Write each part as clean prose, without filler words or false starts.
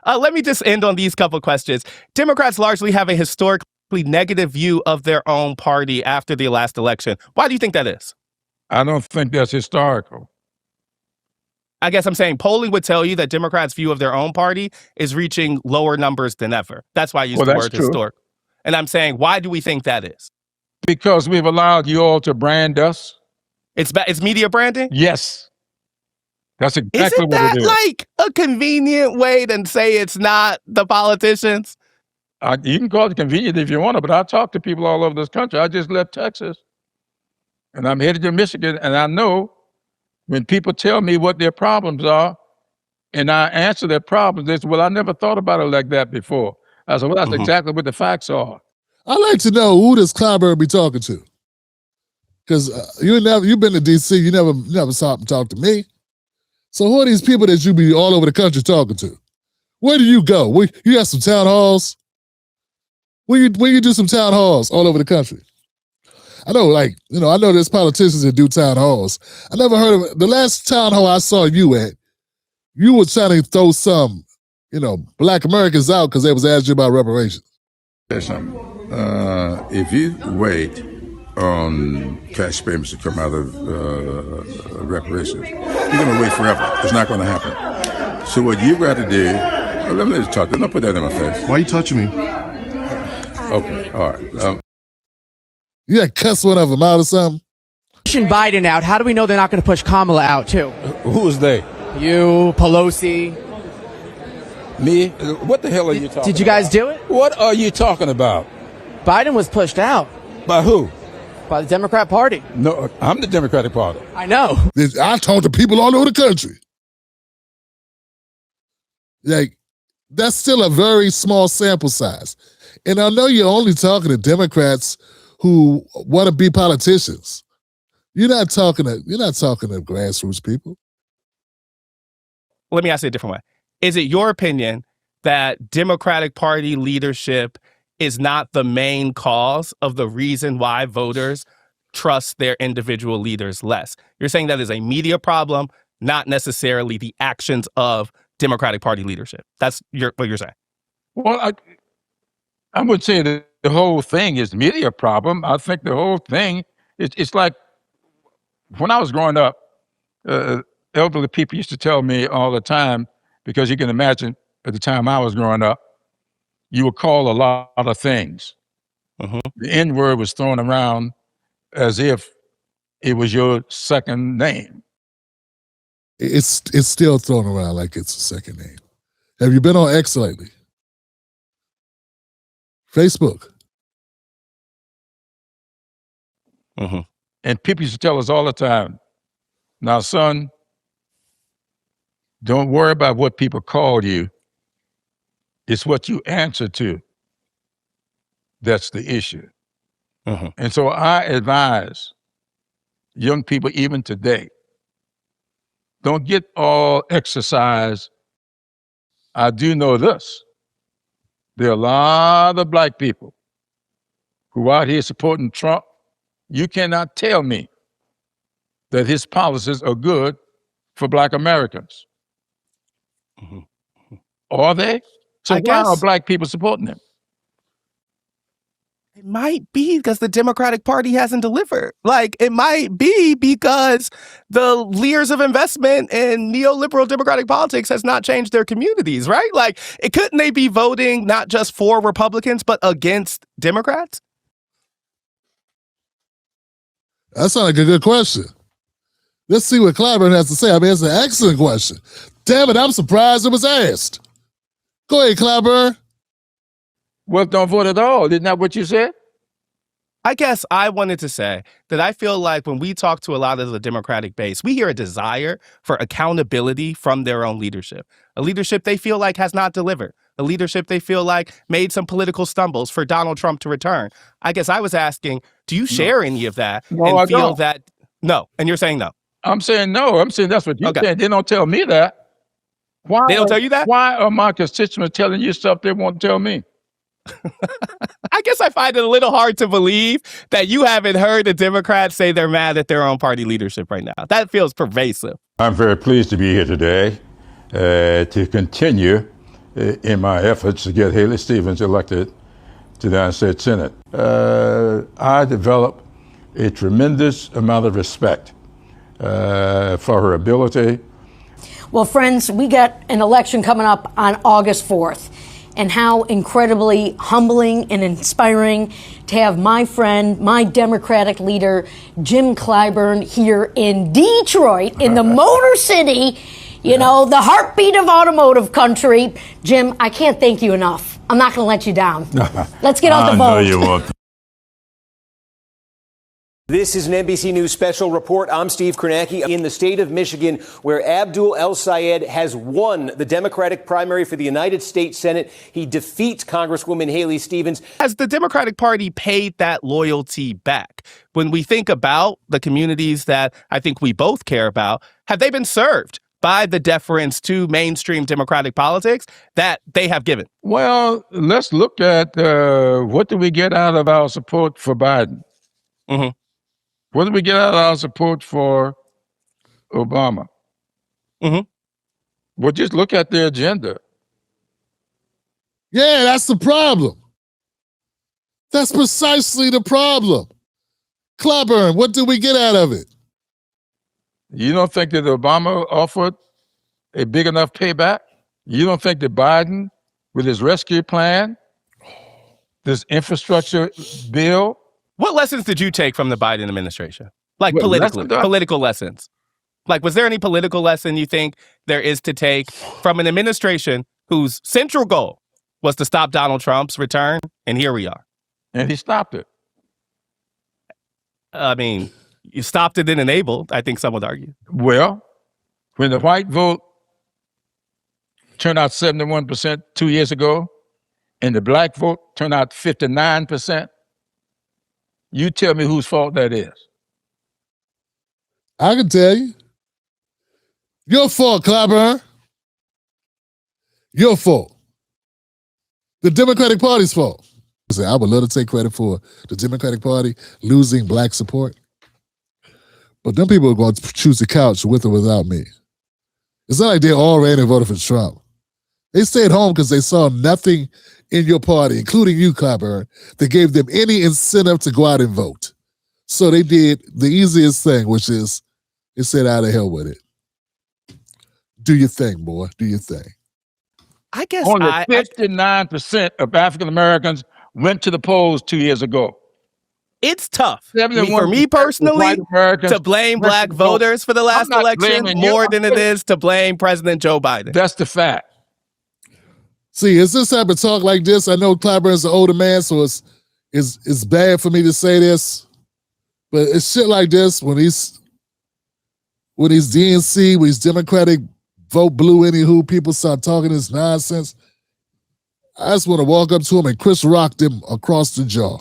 Let me just end on these couple questions. Democrats largely have a historically negative view of their own party after the last election. Why do you think that is? I don't think that's historical. I guess I'm saying polling would tell you that Democrats' view of their own party is reaching lower numbers than ever. That's why I use the word historic. And I'm saying, why do we think that is? Because we've allowed you all to brand us. It's media branding? Yes. That's exactly Isn't what it is. like a convenient way to say it's not the politicians? You can call it convenient if you want to, but I talk to people all over this country. I just left Texas, and I'm headed to Michigan, and I know when people tell me what their problems are, and I answer their problems, they say, well, I never thought about it like that before. I said, well, that's exactly what the facts are. I'd like to know, who does Clyburn be talking to? Because you've been to D.C., you never saw him talk to me. So who are these people that you be all over the country talking to? Where do you go? You got some town halls? Where you do some town halls all over the country? I know, I know there's politicians that do town halls. I never heard of it. The last town hall I saw you at, you were trying to throw some, Black Americans out because they was asking you about reparations. If you wait on cash payments to come out of reparations, you're going to wait forever. It's not going to happen. So what you got to do, let me just talk. Don't put that in my face. Why are you touching me? Okay, all right. You got to cuss one of them out or something? Pushing Biden out, how do we know they're not going to push Kamala out too? Who is they? You, Pelosi. Me? What the hell are you talking about? Did you guys do it? What are you talking about? Biden was pushed out. By who? By the Democrat Party. No, I'm the Democratic Party. I know. I talk to people all over the country. That's still a very small sample size. And I know you're only talking to Democrats who want to be politicians. You're not talking to grassroots people. Let me ask it a different way. Is it your opinion that Democratic Party leadership is not the main cause of the reason why voters trust their individual leaders less? You're saying that is a media problem, not necessarily the actions of Democratic Party leadership. That's what you're saying. Well, I would say that the whole thing is media problem. I think the whole thing, it's like when I was growing up, elderly people used to tell me all the time, because you can imagine at the time I was growing up, you were called a lot of things. The N-word was thrown around as if it was your second name. It's still thrown around like it's a second name. Have you been on X lately? Facebook. And people used to tell us all the time, now, son, don't worry about what people call you. It's what you answer to. That's the issue. And so I advise young people, even today, don't get all exercise. I do know this. There are a lot of Black people who are out here supporting Trump. You cannot tell me that his policies are good for Black Americans. Are they? So why are Black people supporting him? It might be because the Democratic Party hasn't delivered. It might be because the leers of investment in neoliberal democratic politics has not changed their communities, right? Couldn't they be voting not just for Republicans, but against Democrats? That sounds like a good question. Let's see what Clyburn has to say. I mean, it's an excellent question. Damn it, I'm surprised it was asked. Go ahead, Clyburn. Well, don't vote at all. Isn't that what you said? I guess I wanted to say that I feel like when we talk to a lot of the Democratic base, we hear a desire for accountability from their own leadership, a leadership they feel like has not delivered, a leadership they feel like made some political stumbles for Donald Trump to return. I guess I was asking, do you share any of that and feel that? No. And you're saying no. I'm saying no. I'm saying that's what you're saying. They don't tell me that. Why? They don't tell you that? Why are my constituents telling you stuff they won't tell me? I guess I find it a little hard to believe that you haven't heard the Democrats say they're mad at their own party leadership right now. That feels pervasive. I'm very pleased to be here today to continue in my efforts to get Haley Stevens elected to the United States Senate. I developed a tremendous amount of respect for her ability. Well, friends, we got an election coming up on August 4th, and how incredibly humbling and inspiring to have my friend, my Democratic leader, Jim Clyburn, here in Detroit, in the Motor City, you know, the heartbeat of automotive country. Jim, I can't thank you enough. I'm not going to let you down. Let's get out the vote. I know you won't. This is an NBC News special report. I'm Steve Kornacki in the state of Michigan, where Abdul El-Sayed has won the Democratic primary for the United States Senate. He defeats Congresswoman Haley Stevens. Has the Democratic Party paid that loyalty back? When we think about the communities that I think we both care about, have they been served by the deference to mainstream Democratic politics that they have given? Well, let's look at what do we get out of our support for Biden? Mm-hmm. What did we get out of our support for Obama? Mm-hmm. Well, just look at their agenda. Yeah, that's the problem. That's precisely the problem. Clyburn, what did we get out of it? You don't think that Obama offered a big enough payback? You don't think that Biden, with his rescue plan, this infrastructure bill? What lessons did you take from the Biden administration? Like What politically, lessons? political lessons. Like, was there any political lesson you think there is to take from an administration whose central goal was to stop Donald Trump's return? And here we are. And he stopped it. I mean, you stopped it and enabled, I think some would argue. Well, when the white vote turned out 71% 2 years ago, and the black vote turned out 59%, you tell me whose fault that is. I can tell you. Your fault, Clyburn. Your fault. The Democratic Party's fault. I would love to take credit for the Democratic Party losing black support. But them people are going to choose the couch with or without me. It's not like they all ran and voted for Trump. They stayed home because they saw nothing in your party, including you, Clyburn, that gave them any incentive to go out and vote. So they did the easiest thing, which is they said, out of hell with it. Do your thing, boy. Do your thing. I guess only 59% of African Americans went to the polls 2 years ago. It's tough for 71% me personally white Americans to blame went black to the polls. voters for the last I'm not election blaming you. more than it is to blame President Joe Biden. That's the fact. See, is this type of talk like this? I know Clyburn's an older man, so it's bad for me to say this, but it's shit like this when he's DNC, when he's Democratic, vote blue anywho, people start talking this nonsense. I just want to walk up to him and Chris rocked him across the jaw.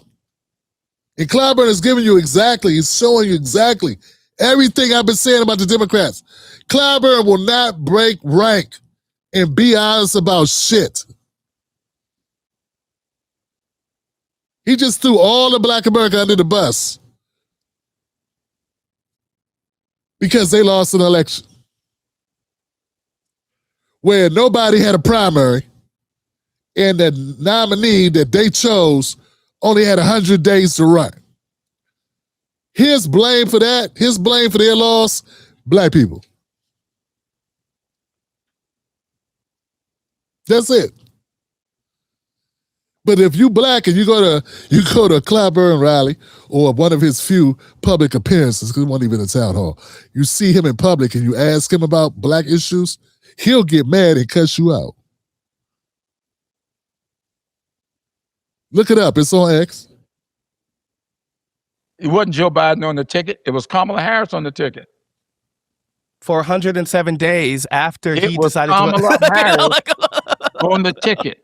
And Clyburn is giving you exactly, he's showing you exactly everything I've been saying about the Democrats. Clyburn will not break rank and be honest about shit. He just threw all of Black America under the bus because they lost an election where nobody had a primary and the nominee that they chose only had 100 days to run. His blame for that, his blame for their loss, black people. That's it. But if you black and you go to a Clyburn rally or one of his few public appearances, because it wasn't even a town hall, you see him in public and you ask him about black issues, he'll get mad and cuss you out. Look it up. It's on X. It wasn't Joe Biden on the ticket. It was Kamala Harris on the ticket. For 107 days after It he was decided Kamala to Harris on the ticket.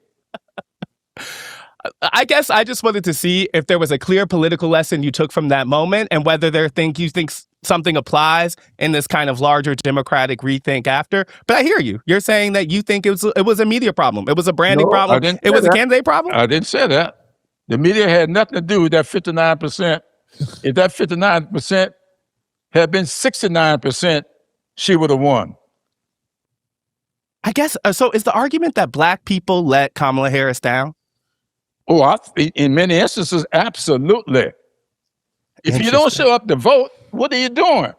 I guess I just wanted to see if there was a clear political lesson you took from that moment and whether you think something applies in this kind of larger Democratic rethink after. But I hear you. You're saying that you think it was a media problem. It was a branding problem. It was a candidate problem. I didn't say that. The media had nothing to do with that 59%. If that 59% had been 69%, she would have won. I guess, so is the argument that black people let Kamala Harris down? Oh, in many instances, absolutely. If you don't show up to vote, what are you doing?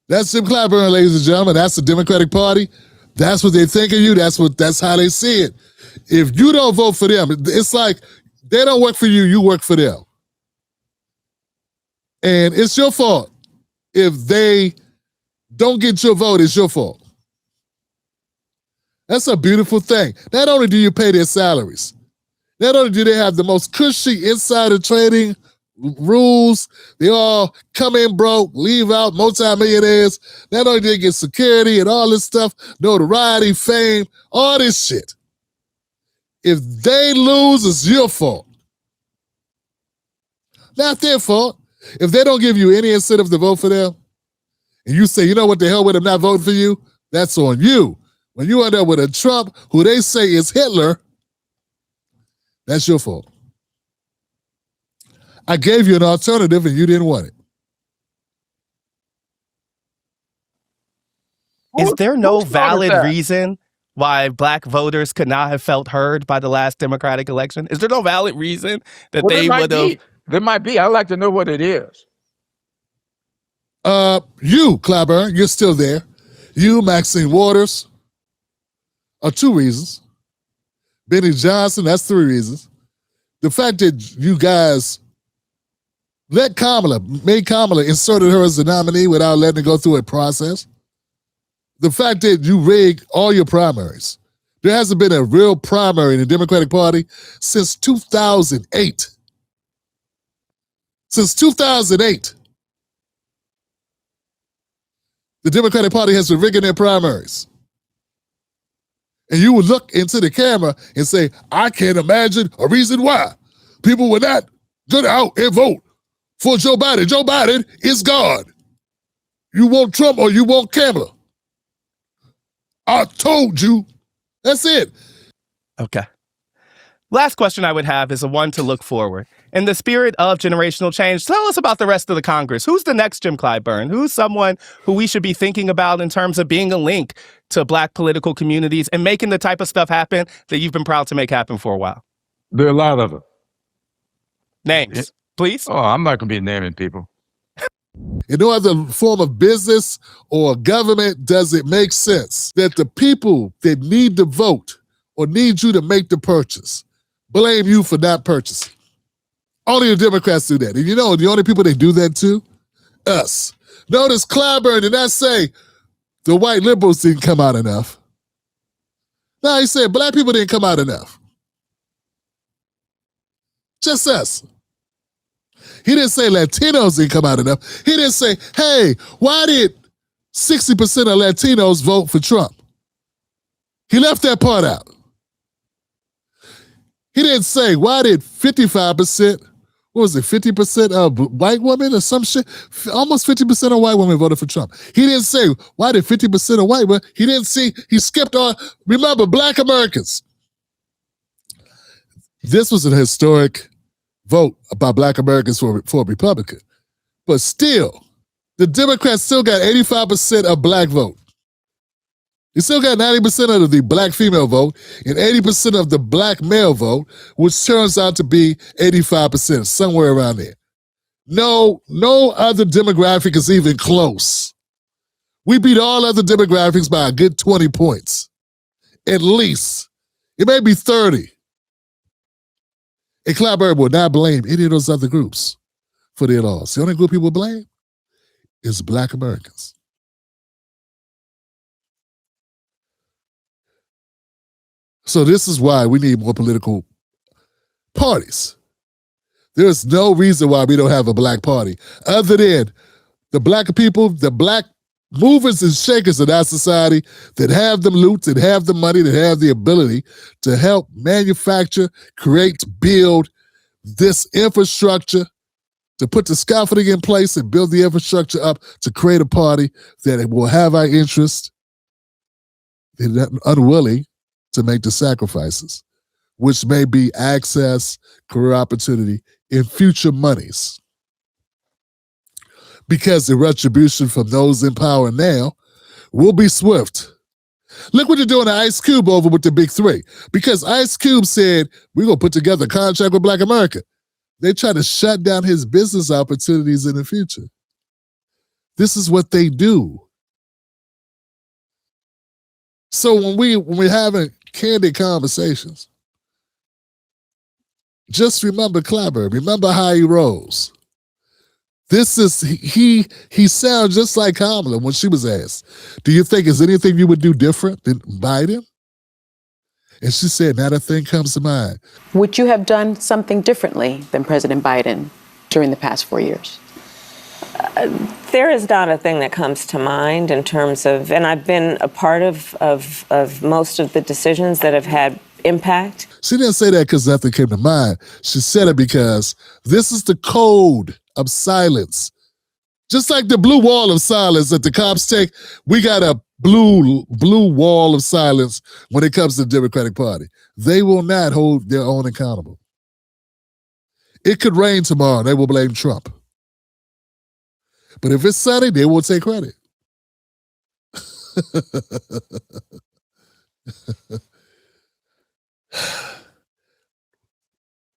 That's Jim Clyburn, ladies and gentlemen. That's the Democratic Party. That's what they think of you. That's how they see it. If you don't vote for them, it's like they don't work for you, you work for them. And it's your fault. If they don't get your vote, it's your fault. That's a beautiful thing. Not only do you pay their salaries, not only do they have the most cushy insider trading rules, they all come in broke, leave out, multimillionaires. Not only do they get security and all this stuff, notoriety, fame, all this shit. If they lose, it's your fault. Not their fault. If they don't give you any incentive to vote for them, and you say, you know what, the hell with them not voting for you, that's on you. When you end up with a Trump who they say is Hitler, that's your fault. I gave you an alternative and you didn't want it. Is there no valid reason why black voters could not have felt heard by the last Democratic election? Is there no valid reason that they would have? There might be. I'd like to know what it is. You, Clyburn, you're still there. You, Maxine Waters, are 2 reasons. Benny Johnson, that's 3 reasons. The fact that you guys made Kamala, inserted her as the nominee without letting her go through a process. The fact that you rigged all your primaries. There hasn't been a real primary in the Democratic Party since 2008. Since 2008. The Democratic Party has been rigging their primaries. And you would look into the camera and say, I can't imagine a reason why people would not go out and vote for Joe Biden. Joe Biden is God. You want Trump or you want Kamala. I told you. That's it. Okay. Last question I would have is a one to look forward. In the spirit of generational change, tell us about the rest of the Congress. Who's the next Jim Clyburn? Who's someone who we should be thinking about in terms of being a link to black political communities and making the type of stuff happen that you've been proud to make happen for a while? There are a lot of them. Names, please. Oh, I'm not going to be naming people. In no other form of business or government does it make sense that the people that need to vote or need you to make the purchase blame you for not purchasing. Only the Democrats do that. And you know, the only people they do that to? Us. Notice Clyburn did not say the white liberals didn't come out enough. No, he said black people didn't come out enough. Just us. He didn't say Latinos didn't come out enough. He didn't say, hey, why did 60% of Latinos vote for Trump? He left that part out. He didn't say, why did 55%, what was it, 50% of white women or some shit? Almost 50% of white women voted for Trump. He didn't say, why did 50% of white women? He didn't see, he skipped on, remember, black Americans. This was a historic vote about black Americans for a Republican. But still, the Democrats still got 85% of black vote. You still got 90% of the black female vote and 80% of the black male vote, which turns out to be 85%, somewhere around there. No other demographic is even close. We beat all other demographics by a good 20 points. At least. It may be 30. And Clyburn will not blame any of those other groups for their loss. The only group he will blame is black Americans. So this is why we need more political parties. There's no reason why we don't have a black party other than the black people, the black movers and shakers in our society that have the loot, that have the money, that have the ability to help manufacture, create, build this infrastructure, to put the scaffolding in place and build the infrastructure up to create a party that will have our interest. They're unwilling to make the sacrifices, which may be access, career opportunity, and future monies. because the retribution from those in power now will be swift. Look what they're doing to Ice Cube over with the Big Three. Because Ice Cube said, we're going to put together a contract with Black America. They try to shut down his business opportunities in the future. This is what they do. So when we're having candid conversations, just remember Clyburn. Remember how he rose. This is, he sounds just like Kamala when she was asked, do you think there's anything you would do different than Biden? And she said, not a thing comes to mind. Would you have done something differently than President Biden during the past 4 years? There is not a thing that comes to mind in terms of, and I've been a part of most of the decisions that have had impact. She didn't say that because nothing came to mind. She said it because this is the code of silence. Just like the blue wall of silence that the cops take, we got a blue wall of silence when it comes to the Democratic Party. They will not hold their own accountable. It could rain tomorrow, they will blame Trump. But if it's sunny, they will take credit.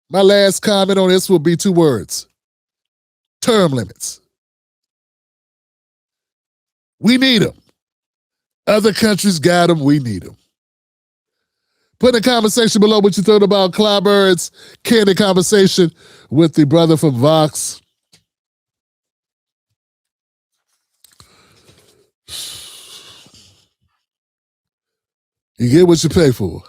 My last comment on this will be 2 words. Term limits. We need them. Other countries got them. We need them. Put in a conversation below what you thought about Clyburn's candid conversation with the brother from Vox. You get what you pay for.